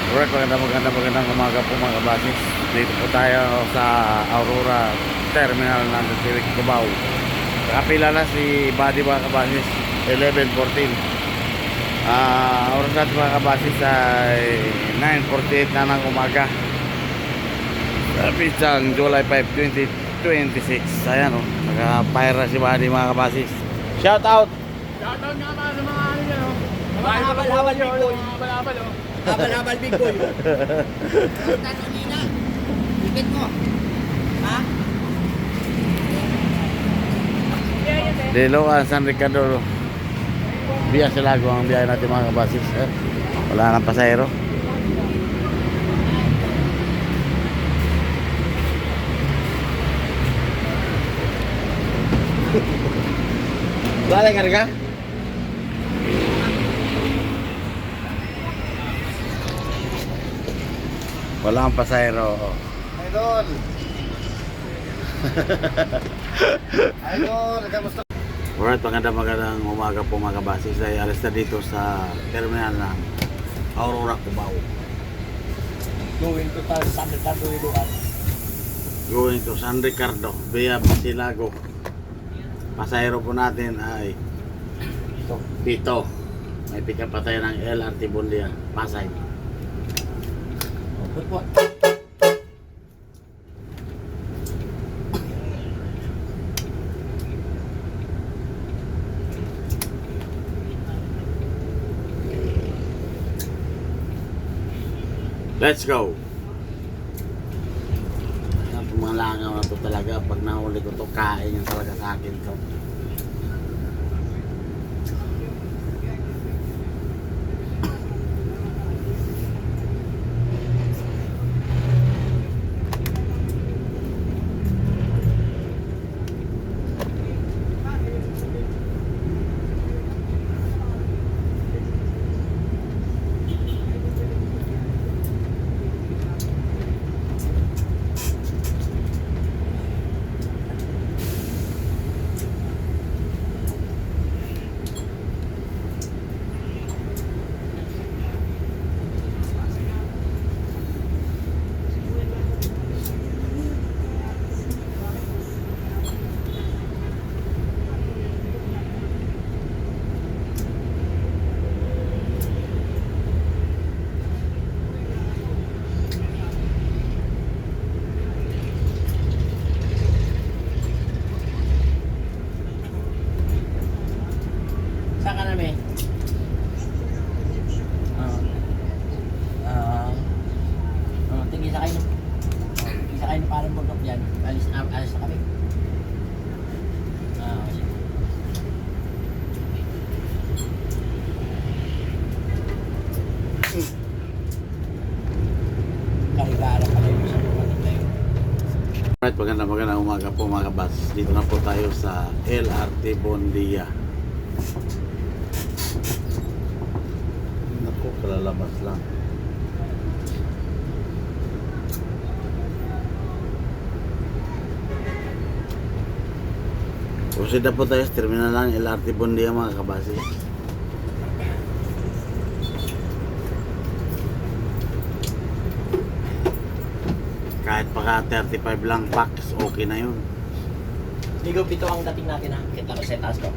Alright, magandang umaga po mga kabasis. Dito po tayo sa Aurora Terminal ng Tiwik, Cubao. Nakapila na si Buddy mga kabasis, 11:14. Oras natin mga kabasis ay 9:48 na ng umaga. Sa Pichang, July 5, 2026. Ayan o, naka-fire na si Buddy mga kabasis. Shout out! Shoutout nga para sa mga ano yan, oh. Habal-habal, big boy. Habal-habal, oh. Habal-habal, big boy. Tanonina. Ikit mo. Ha? Diloan, San Ricardo, Via Silago ang biyahe natin mga kabasis. Wala nang pasahero. Wala karga? Wala ang pasahero. Idol. Idol, kamusta? Alright, magandang umaga po mga kabasis. Ay alis na dito sa terminal ng Aurora, Cubao. Going to San Ricardo, Iloan. Going to San Ricardo via Silago. Pasahero po natin ay Pito. May pick up pa tayo ng LRT Bundia, Pasay. Put. Let's go! Ang mga langaw na to talaga. Pag nahuli ko to, kain yan talaga sa akin to. Saan ka namin? Tingin sa kayo. Tingin sa kayo parang bundok dyan. Alis na kami. Sige. Karigara pala yung isang pumating tayo. Alright, magandang umaga po mga kabasis. Dito na po tayo sa LRT Bundia. Naku, kalalabas lang. Proceed na po tayo sa terminal ng LRT Bundia mga kabasis. Kahit paka 35 lang packs, okay na yun. Ligaw pito ang dating natin ha. Kita ko sa taas ko.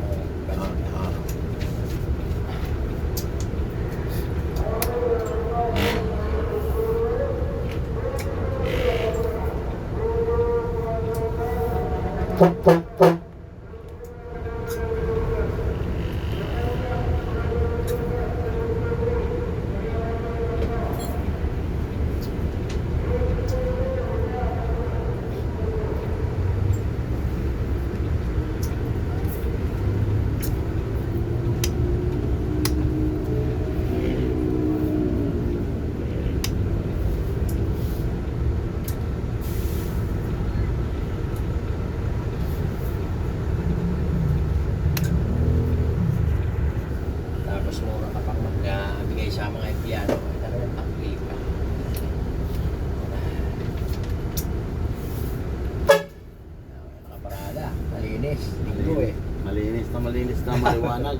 Sa mga empleyado, talagang takli pa. Nakaparada, malinis, linggo eh. Malinis na maliwanag.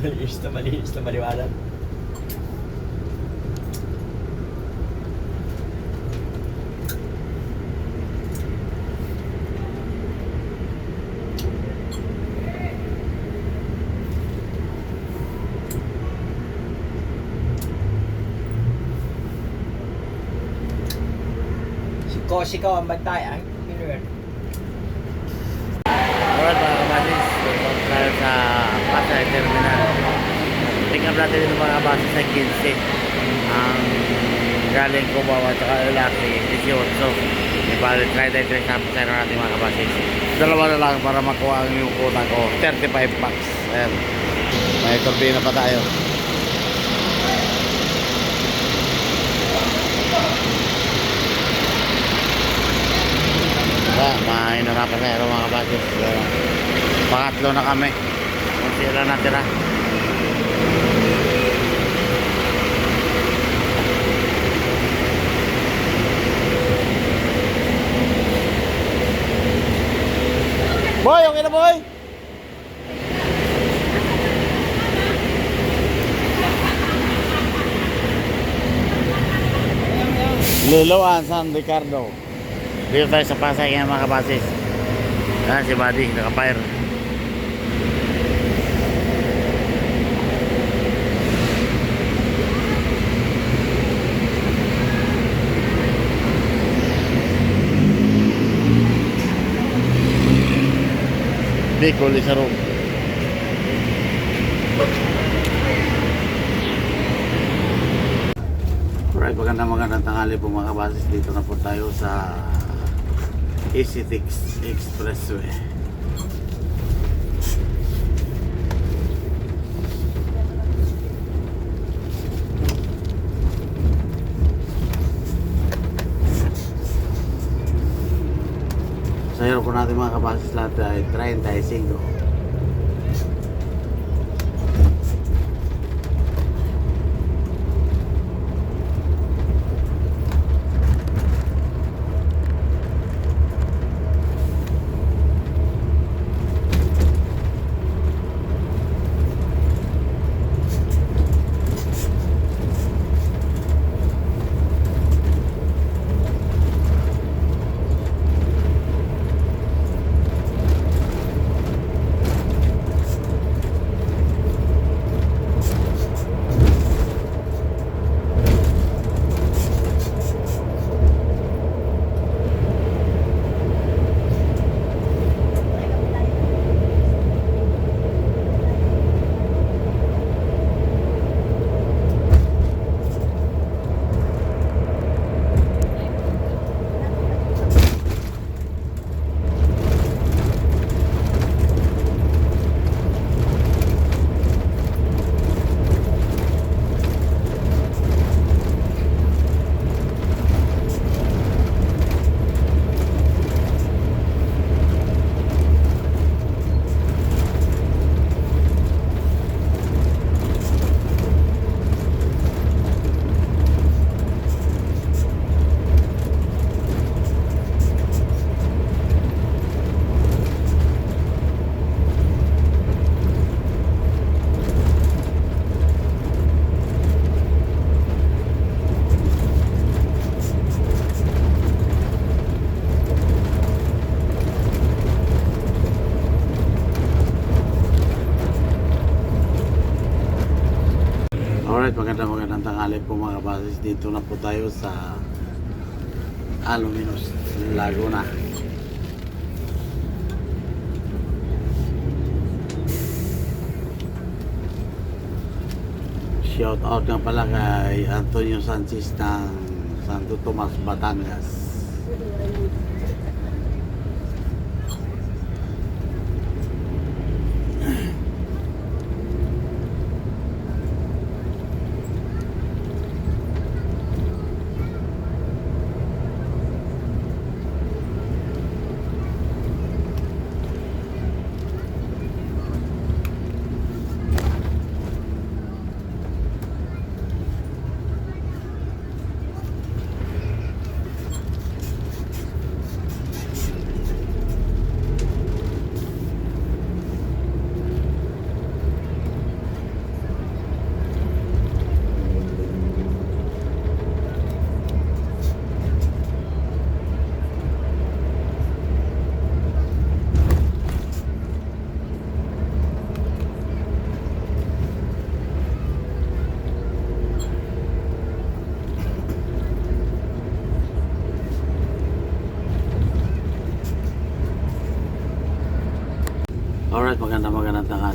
Malinis na maliwanag. Kosikaw ang bantay. Ay, ano yun? Alright mga kabasis, welcome tayo sa Pasay Terminal. Pick up natin yung mga kabasis sa 15. Ang galing Cubao at saka Ilaki, 18. Ibalit 33 samples tayo natin mga kabasis. Dalawa na lang para makuha ang yung kuta ko, 35 packs. Ayan. May turbina pa tayo. Mahihirapan na mga kabasis. Pangatlo na kami. Kung sila natira. Boy, okay na boy? Luluan San Ricardo. Dito tayo sa Pasay ngayon mga kabasis. Ayan si Buddy, naka-fire. Bicol is a room. Alright, magandang tanghali po mga kabasis. Dito na po tayo sa EasyTix Expressway. Sa hero po natin mga kabasis lahat ay 35. Alright, magandang tanghali po mga kabasis. Dito na po tayo sa Alaminos, Laguna. Shout out nga pala kay Antonio Sanchez ng Santo Tomas, Batangas.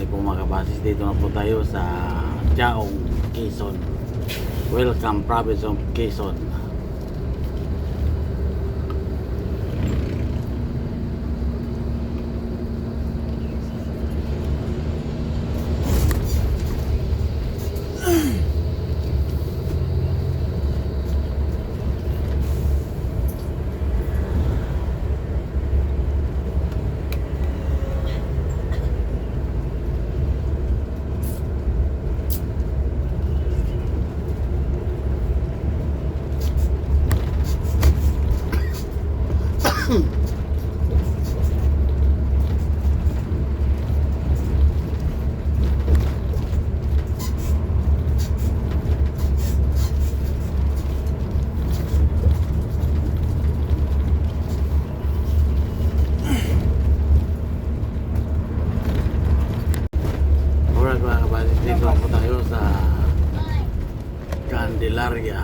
Okay po mga kabasis, dito na po tayo sa Chaong, Quezon. Welcome province of Quezon. Alright mga kabasis, dito na po tayo sa Candelaria,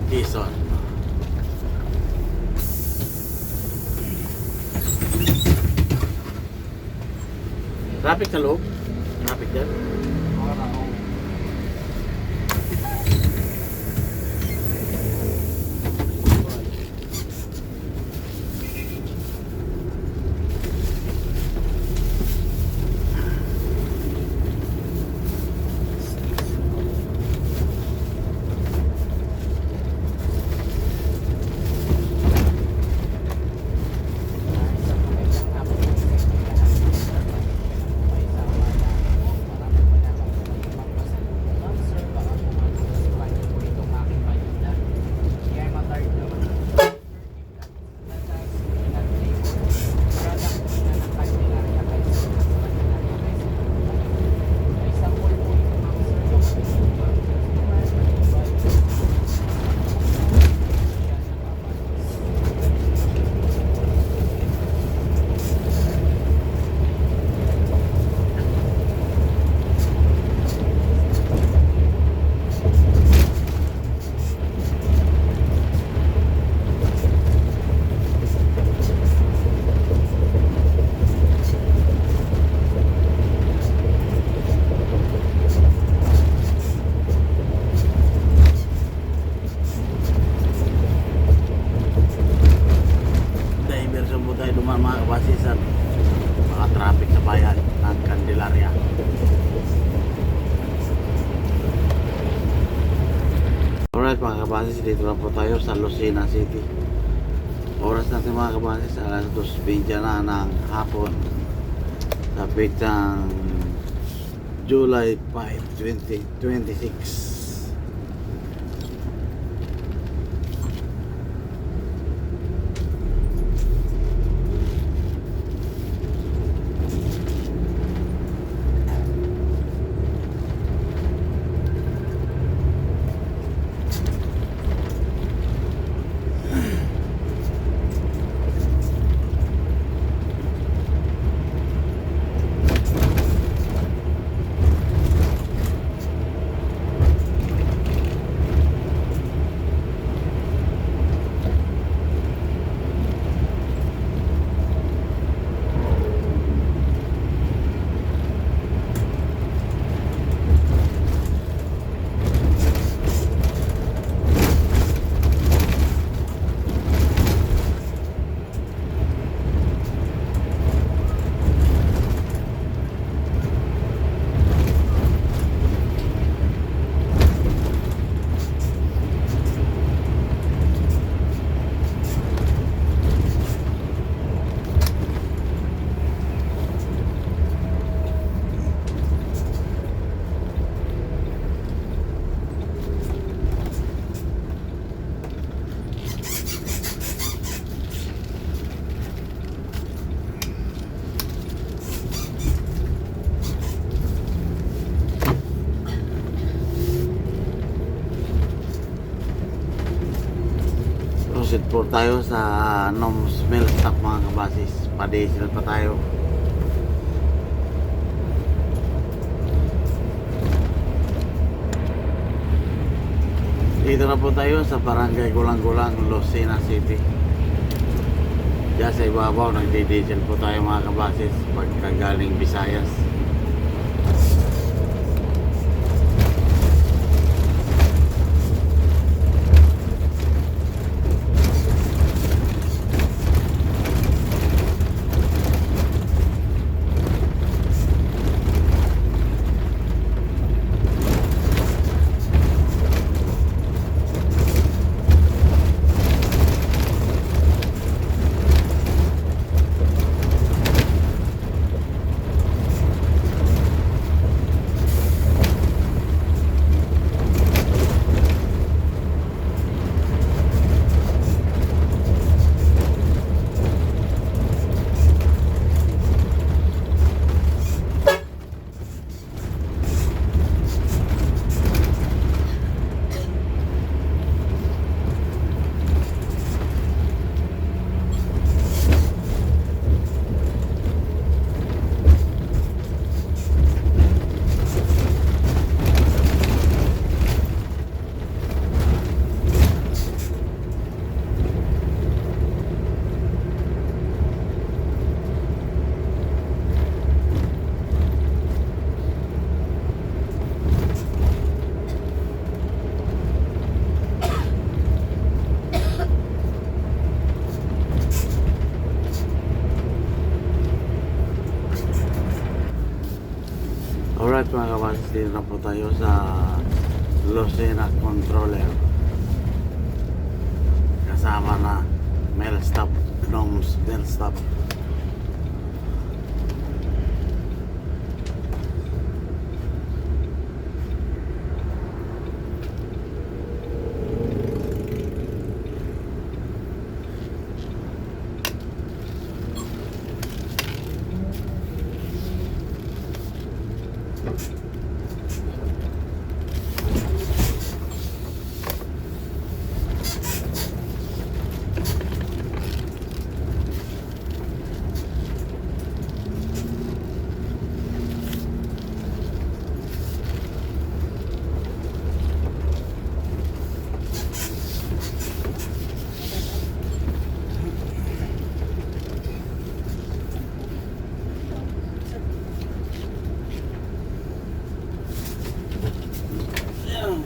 Quezon. Traffic sa loob? Traffic dyan? Diversion po tayo dumaan mga kabasis at mga traffic sa bayan ng Candelaria. Alright mga kabasis, dito na po tayo sa Lucena City. Oras natin mga kabasis, alas 2:20 na ng hapon sa pitsang July 5, 2026. Proceed po tayo sa Noms Mill Stock mga kabasis. Pa-diesel pa tayo. Dito na po tayo sa Barangay Gulang-Gulang, Lucena City. Diyan sa ibabaw, nagdi-diesel po tayo mga kabasis pagkagaling Visayas. mga kabasis, dito na po tayo sa Lucena Controller. Kasama na Melstop, Gnomes Melstop.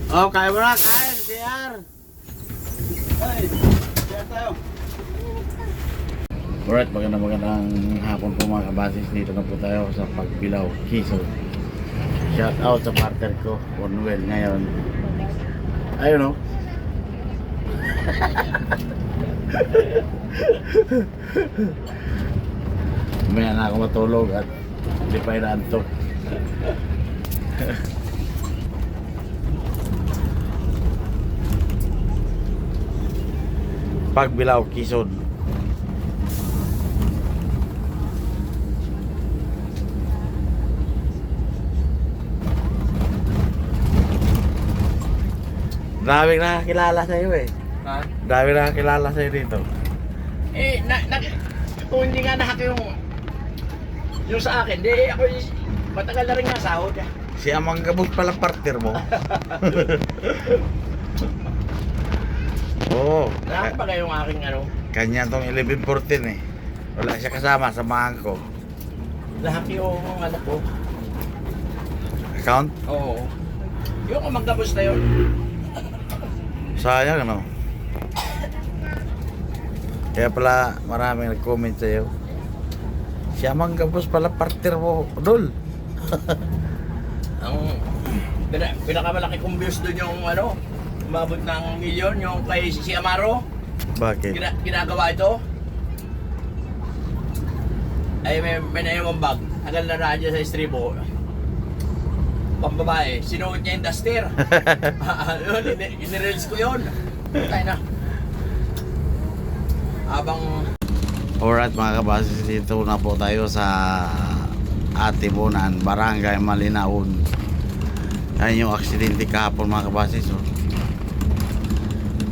Oh, kaya mo na, kain, CR. Ay, kaya tayo. Alright, magandang hapon po mga kabasis. Dito na po tayo sa Pagbilao, Quezon. Shout out sa partner ko, Cornwell ngayon. Ayun o. Mamaya na ako matulog at hindi pa inaantok. Pagbilao, Quezon. Daming nakakilala sa'yo eh. Ha? Daming nakakilala sa'yo dito. Eh, kung hindi nga nahack yung sa akin, di ako matagal na rin nga sahod. Si Amang Gabog pala partner mo. Oo. Nahack pa kayong aking ano? Kanya tong 1114 eh. Wala siya kasama, samahan ko. Nahack yung anak ko. Account? Oo. Yung magkabos na yun. Sayang ano. Kaya pala maraming nag-comment sa'yo. Si Amang Gabos pala partner mo, Dol. Ang pinakamalaki kong views doon yung ano, umabot ng milyon, yung kay si Amaro. Bakit? Ginagawa ito. Ay may naiwang bag. Tagal na radyo sa istribo. Pambabae, sinuot niya yung duster. Yun, inirelease ko yun. Tayo na. Habang Alright mga kabasis, dito na po tayo sa Atibunan, Barangay Malinaon. Ayan yung aksidente kahapon mga kabasis. Oh.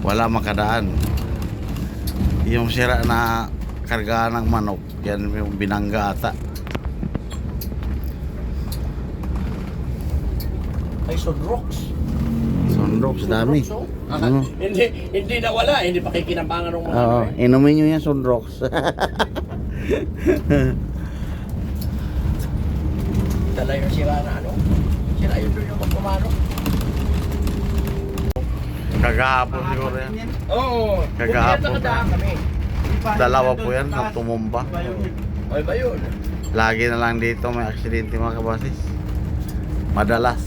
Wala makadaan. Yung sira na kargaan ng manok, yan yung binangga ata. ay Sunrocks. Sunrocks, dami. Ano? Hindi nawala, hindi pa kikinambangan ng mga Oo, inumin nyo yan Sunrocks. Dala yung sira na ano. Sira yun doon yung magpumano. Kagahapon siguro yan. Oo. Kagahapon. Nakadaan kami. Dalawa po yan na tumumba. Ay ba yun? Lagi na lang dito may aksidente mga kabasis. Madalas.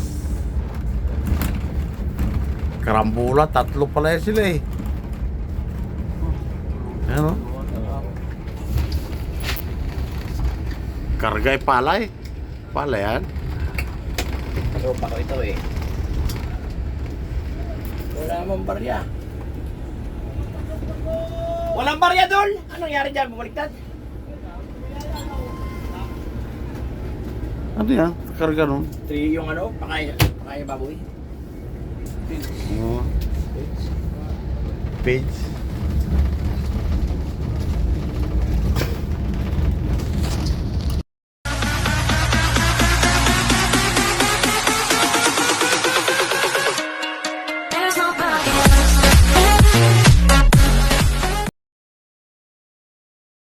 Karambula, tatlo pala yan sila eh. Ano? Kargay palay. Pala yan. Ano pa ko ito eh. Wala mong barya. Walang barya doon! Anong nangyari dyan? Bumaliktad? Ano yan? Karga nun? 3 yung ano, pakaya baboy. Oo. Page.